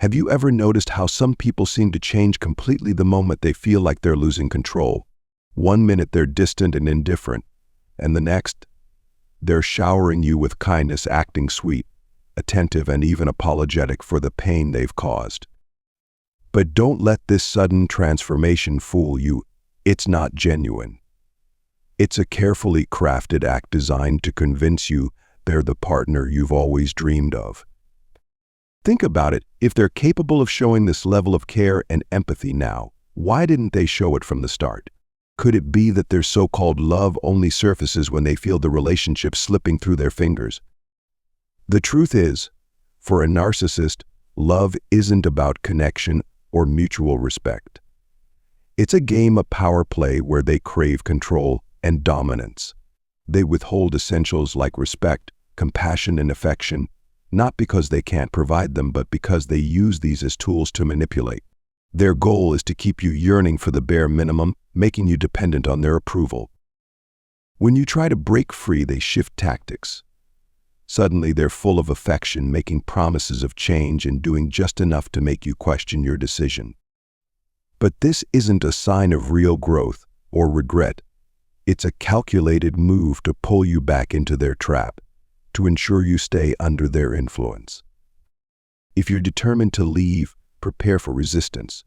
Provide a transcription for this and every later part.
Have you ever noticed how some people seem to change completely the moment they feel like they're losing control? One minute they're distant and indifferent, and the next, they're showering you with kindness, acting sweet, attentive, and even apologetic for the pain they've caused. But don't let this sudden transformation fool you. It's not genuine. It's a carefully crafted act designed to convince you they're the partner you've always dreamed of. Think about it. If they're capable of showing this level of care and empathy now, why didn't they show it from the start? Could it be that their so-called love only surfaces when they feel the relationship slipping through their fingers? The truth is, for a narcissist, love isn't about connection or mutual respect. It's a game of power play where they crave control and dominance. They withhold essentials like respect, compassion, and affection, not because they can't provide them, but because they use these as tools to manipulate. Their goal is to keep you yearning for the bare minimum, making you dependent on their approval. When you try to break free, they shift tactics. Suddenly, they're full of affection, making promises of change and doing just enough to make you question your decision. But this isn't a sign of real growth or regret. It's a calculated move to pull you back into their trap, to ensure you stay under their influence. If you're determined to leave, prepare for resistance.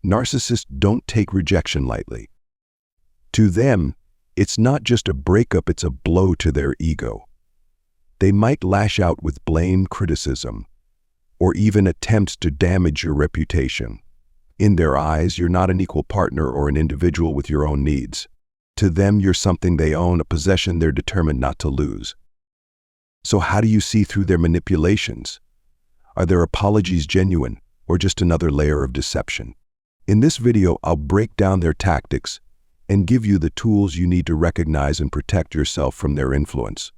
Narcissists don't take rejection lightly. To them, it's not just a breakup, it's a blow to their ego. They might lash out with blame, criticism, or even attempts to damage your reputation. In their eyes, you're not an equal partner or an individual with your own needs. To them, you're something they own, a possession they're determined not to lose. So how do you see through their manipulations? Are their apologies genuine, or just another layer of deception? In this video, I'll break down their tactics and give you the tools you need to recognize and protect yourself from their influence.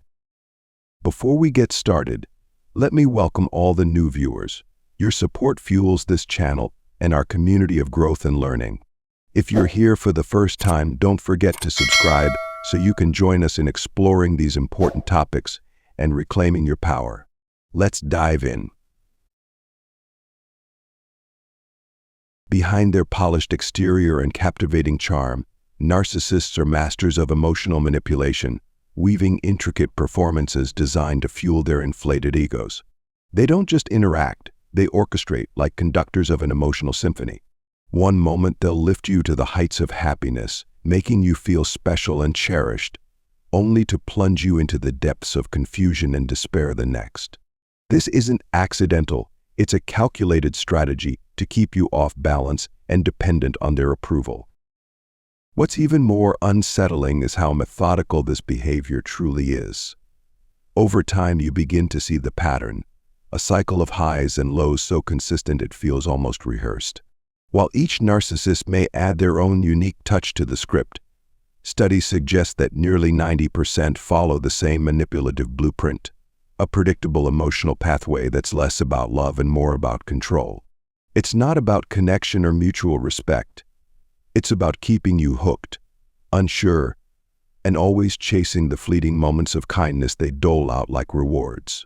Before we get started, let me welcome all the new viewers. Your support fuels this channel and our community of growth and learning. If you're here for the first time, don't forget to subscribe so you can join us in exploring these important topics and reclaiming your power. Let's dive in. Behind their polished exterior and captivating charm, narcissists are masters of emotional manipulation, weaving intricate performances designed to fuel their inflated egos. They don't just interact, they orchestrate like conductors of an emotional symphony. One moment they'll lift you to the heights of happiness, making you feel special and cherished, only to plunge you into the depths of confusion and despair the next. This isn't accidental, it's a calculated strategy to keep you off balance and dependent on their approval. What's even more unsettling is how methodical this behavior truly is. Over time, you begin to see the pattern, a cycle of highs and lows so consistent it feels almost rehearsed. While each narcissist may add their own unique touch to the script, studies suggest that nearly 90% follow the same manipulative blueprint, a predictable emotional pathway that's less about love and more about control. It's not about connection or mutual respect. It's about keeping you hooked, unsure, and always chasing the fleeting moments of kindness they dole out like rewards.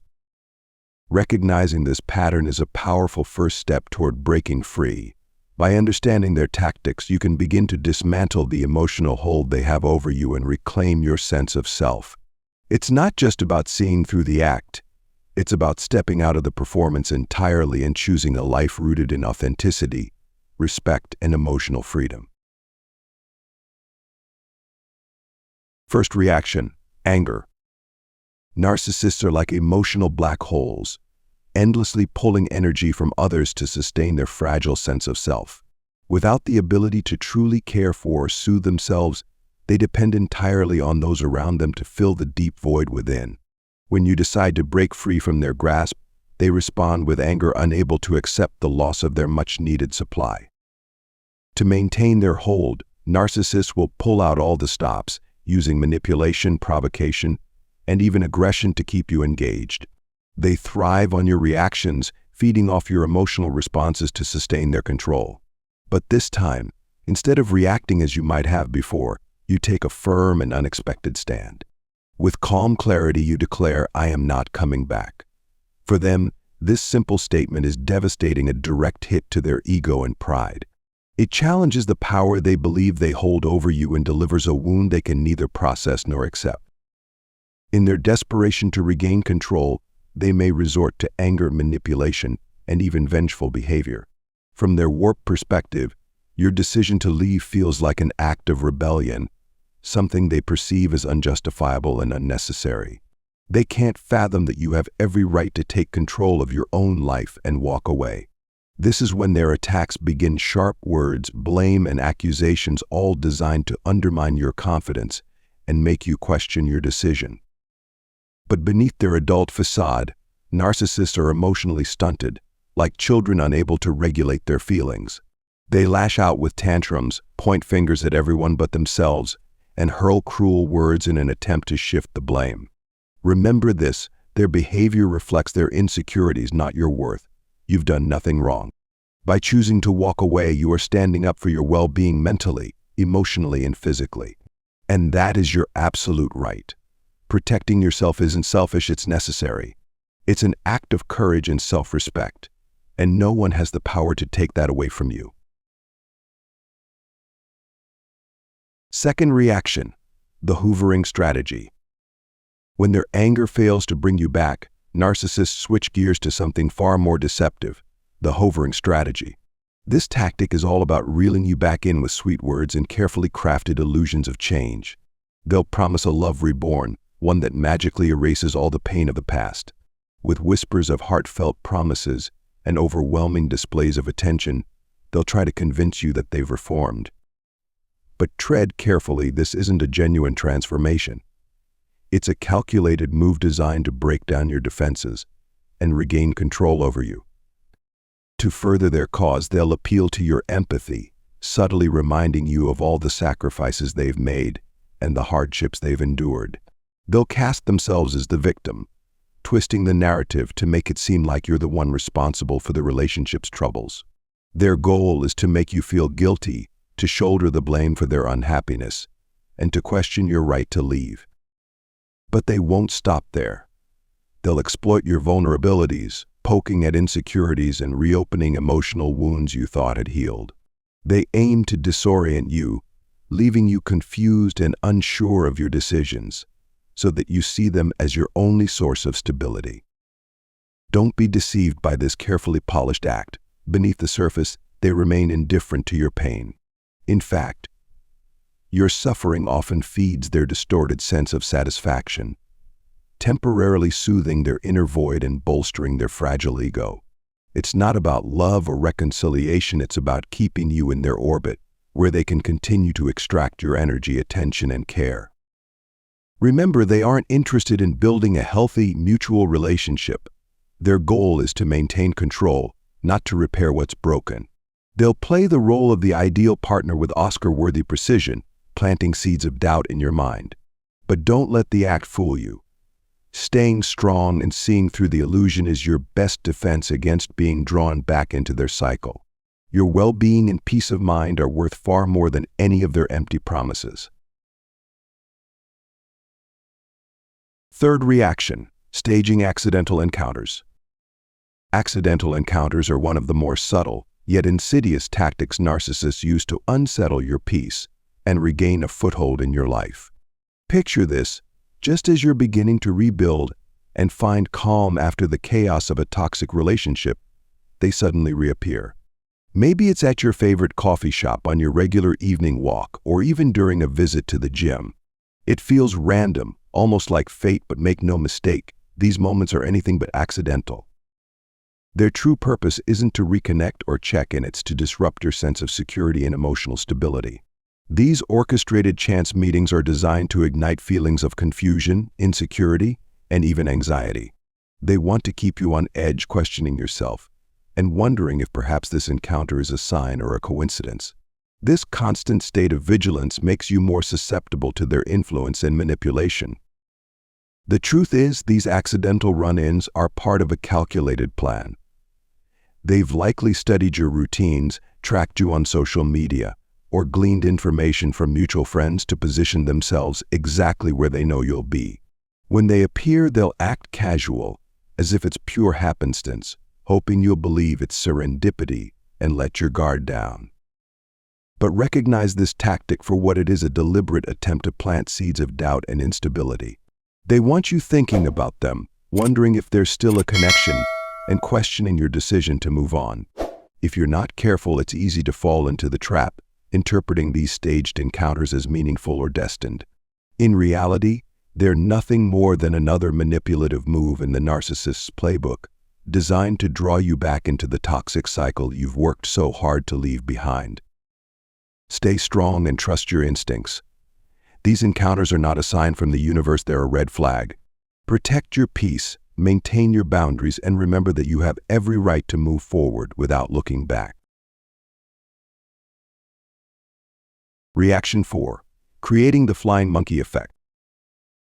Recognizing this pattern is a powerful first step toward breaking free. By understanding their tactics, you can begin to dismantle the emotional hold they have over you and reclaim your sense of self. It's not just about seeing through the act. It's about stepping out of the performance entirely and choosing a life rooted in authenticity, respect, and emotional freedom. First reaction, anger. Narcissists are like emotional black holes, endlessly pulling energy from others to sustain their fragile sense of self. Without the ability to truly care for or soothe themselves, they depend entirely on those around them to fill the deep void within. When you decide to break free from their grasp, they respond with anger, unable to accept the loss of their much-needed supply. To maintain their hold, narcissists will pull out all the stops, using manipulation, provocation, and even aggression to keep you engaged. They thrive on your reactions, feeding off your emotional responses to sustain their control. But this time, instead of reacting as you might have before, you take a firm and unexpected stand. With calm clarity, you declare, "I am not coming back." For them, This simple statement is devastating, a direct hit to their ego and pride. It challenges the power they believe they hold over you and delivers a wound they can neither process nor accept. In their desperation to regain control, they may resort to anger, manipulation, and even vengeful behavior. From their warped perspective, your decision to leave feels like an act of rebellion, something they perceive as unjustifiable and unnecessary. They can't fathom that you have every right to take control of your own life and walk away. This is when their attacks begin: sharp words, blame, and accusations, all designed to undermine your confidence and make you question your decision. But beneath their adult facade, narcissists are emotionally stunted, like children unable to regulate their feelings. They lash out with tantrums, point fingers at everyone but themselves, and hurl cruel words in an attempt to shift the blame. Remember this: their behavior reflects their insecurities, not your worth. You've done nothing wrong. By choosing to walk away, you are standing up for your well-being mentally, emotionally, and physically. And that is your absolute right. Protecting yourself isn't selfish, it's necessary. It's an act of courage and self-respect, and no one has the power to take that away from you. Second reaction: the hoovering strategy. When their anger fails to bring you back, narcissists switch gears to something far more deceptive: the hovering strategy. This tactic is all about reeling you back in with sweet words and carefully crafted illusions of change. They'll promise a love reborn, one that magically erases all the pain of the past. With whispers of heartfelt promises and overwhelming displays of attention, they'll try to convince you that they've reformed. But tread carefully, this isn't a genuine transformation. It's a calculated move designed to break down your defenses and regain control over you. To further their cause, they'll appeal to your empathy, subtly reminding you of all the sacrifices they've made and the hardships they've endured. They'll cast themselves as the victim, twisting the narrative to make it seem like you're the one responsible for the relationship's troubles. Their goal is to make you feel guilty, to shoulder the blame for their unhappiness, and to question your right to leave. But they won't stop there. They'll exploit your vulnerabilities, poking at insecurities and reopening emotional wounds you thought had healed. They aim to disorient you, leaving you confused and unsure of your decisions, so that you see them as your only source of stability. Don't be deceived by this carefully polished act. Beneath the surface, they remain indifferent to your pain. In fact, your suffering often feeds their distorted sense of satisfaction, temporarily soothing their inner void and bolstering their fragile ego. It's not about love or reconciliation, it's about keeping you in their orbit, where they can continue to extract your energy, attention, and care. Remember, they aren't interested in building a healthy, mutual relationship. Their goal is to maintain control, not to repair what's broken. They'll play the role of the ideal partner with Oscar-worthy precision, planting seeds of doubt in your mind. But don't let the act fool you. Staying strong and seeing through the illusion is your best defense against being drawn back into their cycle. Your well-being and peace of mind are worth far more than any of their empty promises. Third reaction: staging accidental encounters. Accidental encounters are one of the more subtle, yet insidious tactics narcissists use to unsettle your peace and regain a foothold in your life. Picture this: just as you're beginning to rebuild and find calm after the chaos of a toxic relationship, they suddenly reappear. Maybe it's at your favorite coffee shop, on your regular evening walk, or even during a visit to the gym. It feels random, almost like fate, but make no mistake, these moments are anything but accidental. Their true purpose isn't to reconnect or check in, it's to disrupt your sense of security and emotional stability. These orchestrated chance meetings are designed to ignite feelings of confusion, insecurity, and even anxiety. They want to keep you on edge, questioning yourself, and wondering if perhaps this encounter is a sign or a coincidence. This constant state of vigilance makes you more susceptible to their influence and manipulation. The truth is, these accidental run-ins are part of a calculated plan. They've likely studied your routines, tracked you on social media, or gleaned information from mutual friends to position themselves exactly where they know you'll be. When they appear, they'll act casual, as if it's pure happenstance, hoping you'll believe it's serendipity and let your guard down. But recognize this tactic for what it is: a deliberate attempt to plant seeds of doubt and instability. They want you thinking about them, wondering if there's still a connection, and questioning your decision to move on. If you're not careful, it's easy to fall into the trap, interpreting these staged encounters as meaningful or destined. In reality, they're nothing more than another manipulative move in the narcissist's playbook, designed to draw you back into the toxic cycle you've worked so hard to leave behind. Stay strong and trust your instincts. These encounters are not a sign from the universe, they're a red flag. Protect your peace, maintain your boundaries, and remember that you have every right to move forward without looking back. Reaction 4. Creating the flying monkey effect.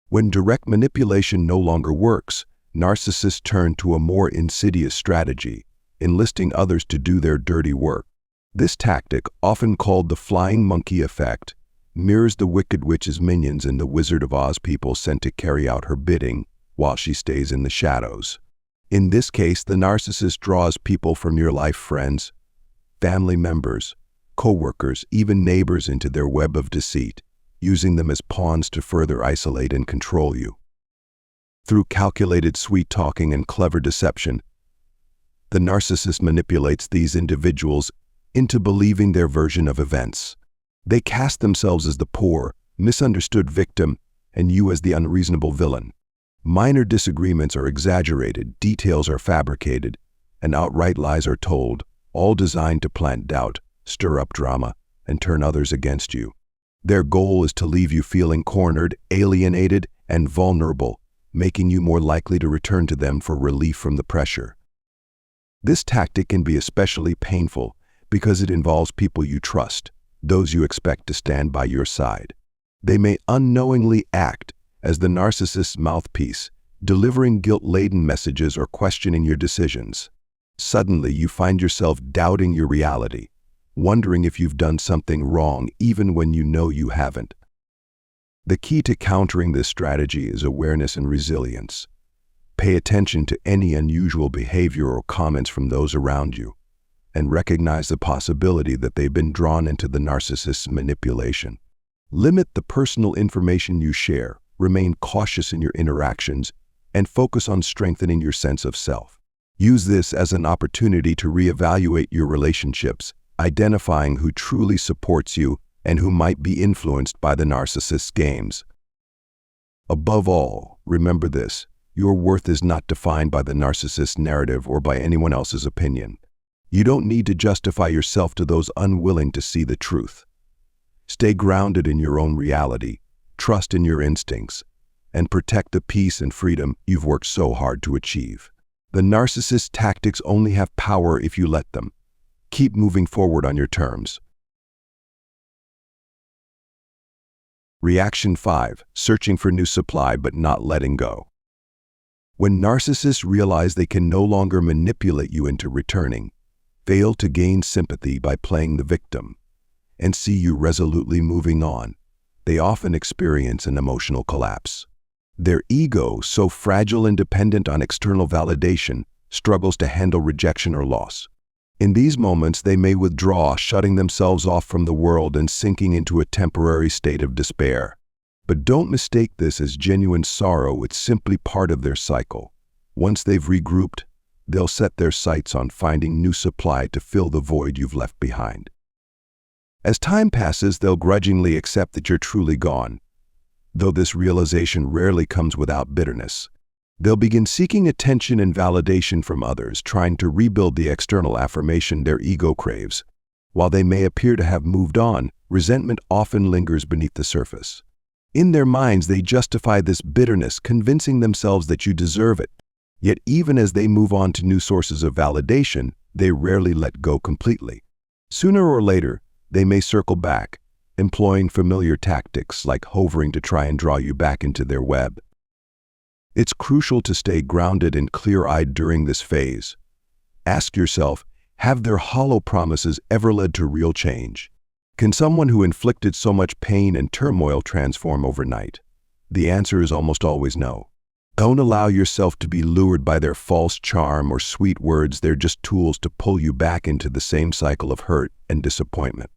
When direct manipulation no longer works, narcissists turn to a more insidious strategy, enlisting others to do their dirty work. This tactic, often called the flying monkey effect, mirrors the Wicked Witch's minions in the Wizard of Oz, people sent to carry out her bidding while she stays in the shadows. In this case, the narcissist draws people from your life: friends, family members, co-workers, even neighbors, into their web of deceit, using them as pawns to further isolate and control you. Through calculated sweet-talking and clever deception, the narcissist manipulates these individuals into believing their version of events. They cast themselves as the poor, misunderstood victim, and you as the unreasonable villain. Minor disagreements are exaggerated, details are fabricated, and outright lies are told, all designed to plant doubt, stir up drama, and turn others against you. Their goal is to leave you feeling cornered, alienated, and vulnerable, making you more likely to return to them for relief from the pressure. This tactic can be especially painful because it involves people you trust, those you expect to stand by your side. They may unknowingly act as the narcissist's mouthpiece, delivering guilt-laden messages or questioning your decisions. Suddenly, you find yourself doubting your reality, wondering if you've done something wrong even when you know you haven't. The key to countering this strategy is awareness and resilience. Pay attention to any unusual behavior or comments from those around you, and recognize the possibility that they've been drawn into the narcissist's manipulation. Limit the personal information you share, remain cautious in your interactions, and focus on strengthening your sense of self. Use this as an opportunity to reevaluate your relationships, identifying who truly supports you and who might be influenced by the narcissist's games. Above all, remember this: your worth is not defined by the narcissist's narrative or by anyone else's opinion. You don't need to justify yourself to those unwilling to see the truth. Stay grounded in your own reality, trust in your instincts, and protect the peace and freedom you've worked so hard to achieve. The narcissist's tactics only have power if you let them. Keep moving forward on your terms. Reaction 5. Searching for new supply but not letting go. When narcissists realize they can no longer manipulate you into returning, fail to gain sympathy by playing the victim, and see you resolutely moving on, they often experience an emotional collapse. Their ego, so fragile and dependent on external validation, struggles to handle rejection or loss. In these moments, they may withdraw, shutting themselves off from the world and sinking into a temporary state of despair. But don't mistake this as genuine sorrow. It's simply part of their cycle. Once they've regrouped, they'll set their sights on finding new supply to fill the void you've left behind. As time passes, they'll grudgingly accept that you're truly gone, though this realization rarely comes without bitterness. They'll begin seeking attention and validation from others, trying to rebuild the external affirmation their ego craves. While they may appear to have moved on, resentment often lingers beneath the surface. In their minds, they justify this bitterness, convincing themselves that you deserve it. Yet even as they move on to new sources of validation, they rarely let go completely. Sooner or later, they may circle back, employing familiar tactics like hovering to try and draw you back into their web. It's crucial to stay grounded and clear-eyed during this phase. Ask yourself, have their hollow promises ever led to real change? Can someone who inflicted so much pain and turmoil transform overnight? The answer is almost always no. Don't allow yourself to be lured by their false charm or sweet words. They're just tools to pull you back into the same cycle of hurt and disappointment.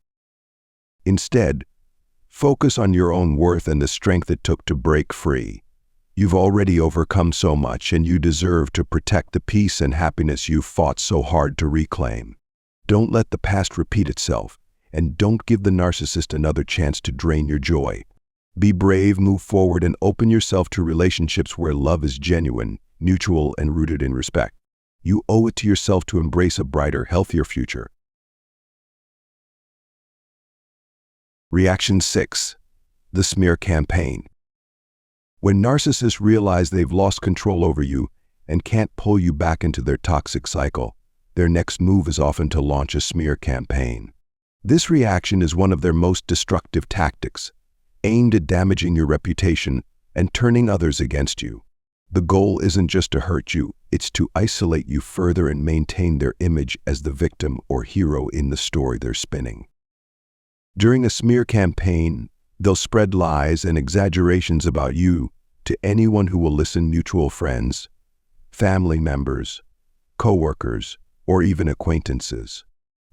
Instead, focus on your own worth and the strength it took to break free. You've already overcome so much, and you deserve to protect the peace and happiness you've fought so hard to reclaim. Don't let the past repeat itself, and don't give the narcissist another chance to drain your joy. Be brave, move forward, and open yourself to relationships where love is genuine, mutual, and rooted in respect. You owe it to yourself to embrace a brighter, healthier future. Reaction 6. The smear campaign. When narcissists realize they've lost control over you and can't pull you back into their toxic cycle, their next move is often to launch a smear campaign. This reaction is one of their most destructive tactics, aimed at damaging your reputation and turning others against you. The goal isn't just to hurt you, it's to isolate you further and maintain their image as the victim or hero in the story they're spinning. During a smear campaign, they'll spread lies and exaggerations about you to anyone who will listen: mutual friends, family members, coworkers, or even acquaintances.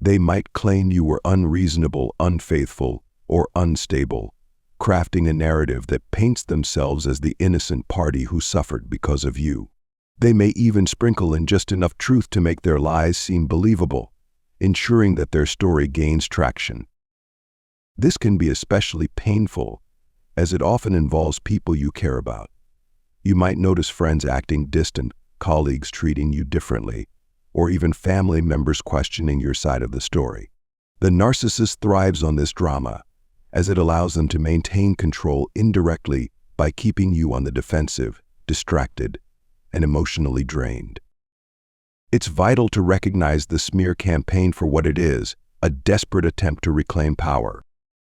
They might claim you were unreasonable, unfaithful, or unstable, crafting a narrative that paints themselves as the innocent party who suffered because of you. They may even sprinkle in just enough truth to make their lies seem believable, ensuring that their story gains traction. This can be especially painful, as it often involves people you care about. You might notice friends acting distant, colleagues treating you differently, or even family members questioning your side of the story. The narcissist thrives on this drama, as it allows them to maintain control indirectly by keeping you on the defensive, distracted, and emotionally drained. It's vital to recognize the smear campaign for what it is: a desperate attempt to reclaim power.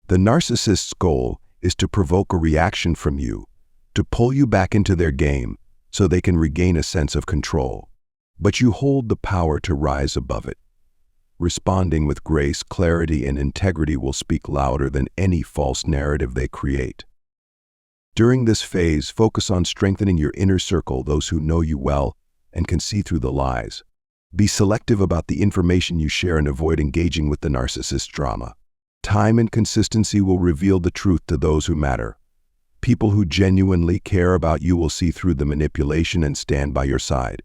The narcissist's goal is to provoke a reaction from you, to pull you back into their game so they can regain a sense of control. But you hold the power to rise above it. Responding with grace, clarity, and integrity will speak louder than any false narrative they create. During this phase, focus on strengthening your inner circle, those who know you well and can see through the lies. Be selective about the information you share and avoid engaging with the narcissist drama. Time and consistency will reveal the truth to those who matter. People who genuinely care about you will see through the manipulation and stand by your side.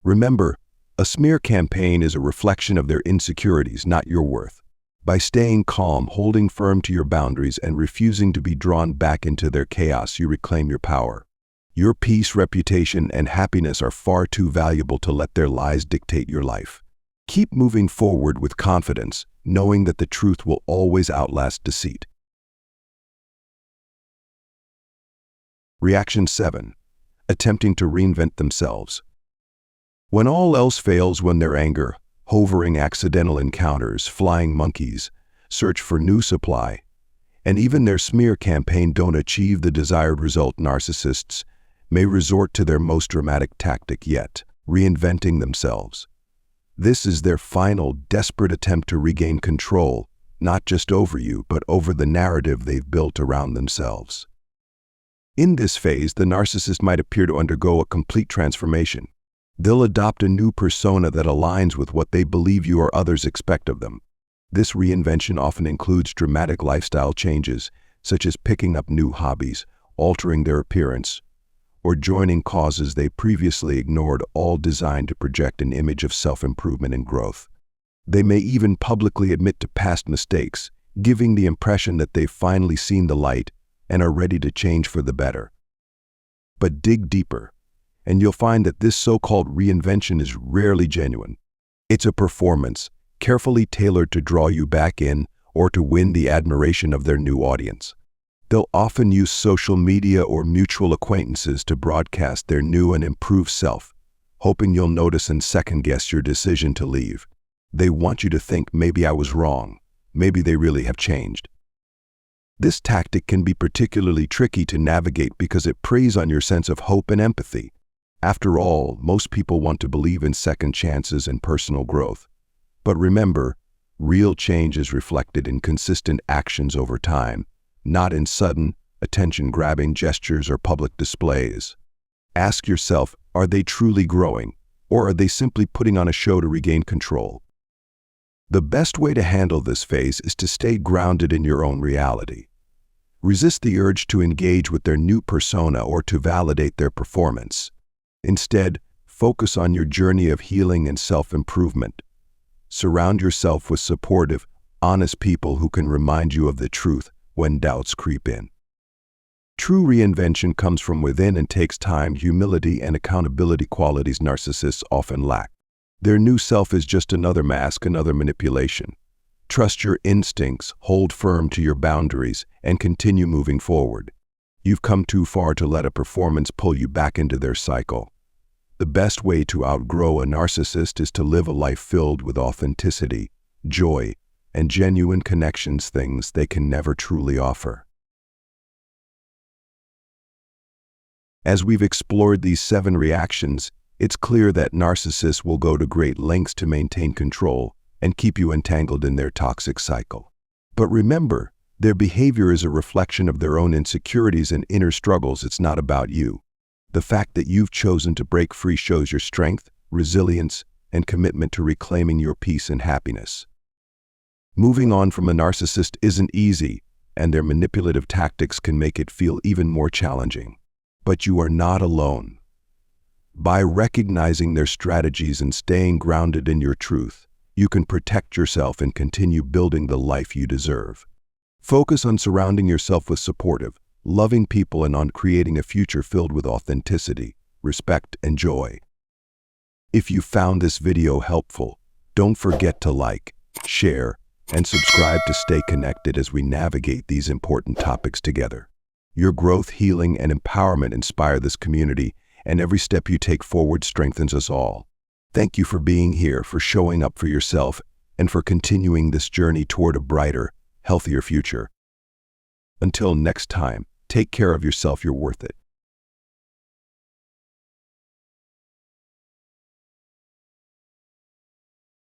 Remember, a smear campaign is a reflection of their insecurities, not your worth. By staying calm, holding firm to your boundaries, and refusing to be drawn back into their chaos, you reclaim your power. Your peace, reputation, and happiness are far too valuable to let their lies dictate your life. Keep moving forward with confidence, knowing that the truth will always outlast deceit. Reaction 7. Attempting to reinvent themselves. When all else fails, when their anger, hovering accidental encounters, flying monkeys, search for new supply, and even their smear campaign don't achieve the desired result, narcissists may resort to their most dramatic tactic yet: reinventing themselves. This is their final, desperate attempt to regain control, not just over you, but over the narrative they've built around themselves. In this phase, the narcissist might appear to undergo a complete transformation. They'll adopt a new persona that aligns with what they believe you or others expect of them. This reinvention often includes dramatic lifestyle changes, such as picking up new hobbies, altering their appearance, or joining causes they previously ignored, all designed to project an image of self-improvement and growth. They may even publicly admit to past mistakes, giving the impression that they've finally seen the light and are ready to change for the better. But dig deeper, and you'll find that this so-called reinvention is rarely genuine. It's a performance, carefully tailored to draw you back in or to win the admiration of their new audience. They'll often use social media or mutual acquaintances to broadcast their new and improved self, hoping you'll notice and second-guess your decision to leave. They want you to think, maybe I was wrong, maybe they really have changed. This tactic can be particularly tricky to navigate because it preys on your sense of hope and empathy. After all, most people want to believe in second chances and personal growth. But remember, real change is reflected in consistent actions over time, not in sudden, attention-grabbing gestures or public displays. Ask yourself, are they truly growing, or are they simply putting on a show to regain control? The best way to handle this phase is to stay grounded in your own reality. Resist the urge to engage with their new persona or to validate their performance. Instead, focus on your journey of healing and self-improvement. Surround yourself with supportive, honest people who can remind you of the truth when doubts creep in. True reinvention comes from within and takes time, humility, and accountability, qualities narcissists often lack. Their new self is just another mask, another manipulation. Trust your instincts, hold firm to your boundaries, and continue moving forward. You've come too far to let a performance pull you back into their cycle. The best way to outgrow a narcissist is to live a life filled with authenticity, joy, and genuine connections, things they can never truly offer. As we've explored these 7 reactions, it's clear that narcissists will go to great lengths to maintain control and keep you entangled in their toxic cycle. But remember, their behavior is a reflection of their own insecurities and inner struggles. It's not about you. The fact that you've chosen to break free shows your strength, resilience, and commitment to reclaiming your peace and happiness. Moving on from a narcissist isn't easy, and their manipulative tactics can make it feel even more challenging. But you are not alone. By recognizing their strategies and staying grounded in your truth, you can protect yourself and continue building the life you deserve. Focus on surrounding yourself with supportive, loving people and on creating a future filled with authenticity, respect, and joy. If you found this video helpful, don't forget to like, share, and subscribe to stay connected as we navigate these important topics together. Your growth, healing, and empowerment inspire this community, and every step you take forward strengthens us all. Thank you for being here, for showing up for yourself, and for continuing this journey toward a brighter, healthier future. Until next time, take care of yourself. You're worth it.